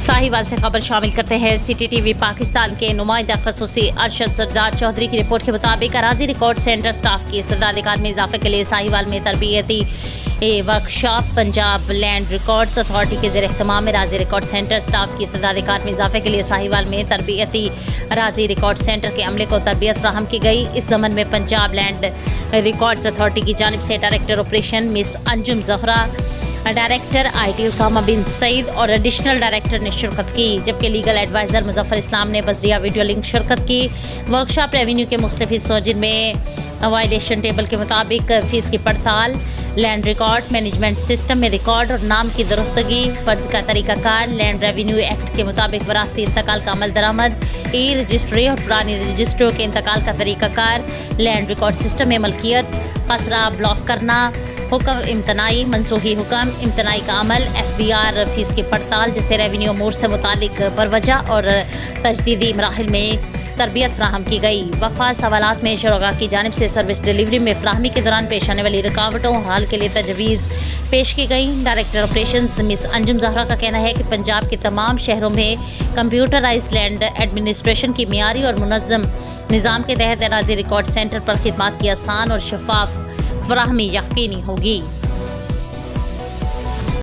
साहिवाल से खबर शामिल करते हैं। सिटी टीवी पाकिस्तान के नुमाइंदा खसूसी अरशद सरदार चौधरी की रिपोर्ट के मुताबिक अराजी रिकॉर्ड सेंटर स्टाफ की इस्तेदाद में इजाफे के लिए साहिवाल में तरबियती workshop Punjab land records authority के ज़ेर एहतमाम में राजी रिकॉर्ड सेंटर स्टाफ की इस्तेदाद में इजाफे के लिए साहिवाल में तरबियती राजी रिकॉर्ड सेंटर के अमले को तरबियत फ्राहम की गई। इस ज़मन में पंजाब लैंड रिकॉर्ड्स अथॉरिटी की जानिब से director operation miss Anjum Zahra, director IT Usama bin Saeed और एडिशनल डायरेक्टर ने शिरकत की, जबकि लीगल एडवाइज़र मुजफ्फर इस्लाम ने बजरिया वीडियो लिंक शिरकत की। वर्कशॉप रेवेन्यू के मुख्तलिफ हिस्सों जिनमें वायलेशन टेबल के मुताबिक फ़ीस की पड़ताल, लैंड रिकॉर्ड मैनेजमेंट सिस्टम में रिकॉर्ड और नाम की दुरुस्तगी, फर्द का तरीक़ाकार, लैंड रेवेन्यू एक्ट के मुताबिक वरासती इंतकाल का अमल दरामद, ई रजिस्ट्री और पुरानी रजिस्ट्रियों के इंतकाल का तरीक़ाकार, लैंड रिकॉर्ड सिस्टम में मलकियत, खसरा ब्लॉक करना, हुक्म इम्तनाई, मनसूखी हुक्म इम्तनाई का अमल, FBR फ़ीस की पड़ताल जिसे रेवेन्यू अमूर से मुतालिक बरवजह और तजदीदी मराहिल में तरबियत फ्राहम की गई। वफा सवालात में शुरा की जानिब से सर्विस डिलीवरी में फ्राहमी के दौरान पेश आने वाली रुकावटों हल के लिए तजवीज़ पेश की गई। Director operations miss Anjum Zahra का कहना है कि पंजाब के तमाम शहरों में कंप्यूटराइज लैंड एडमिनिस्ट्रेशन की मियारी और मुनज़्ज़म निज़ाम के तहत एराजी रिकॉर्ड सेंटर पर खिदमात की आसान और शफाफ फराहमी यकीनी होगी।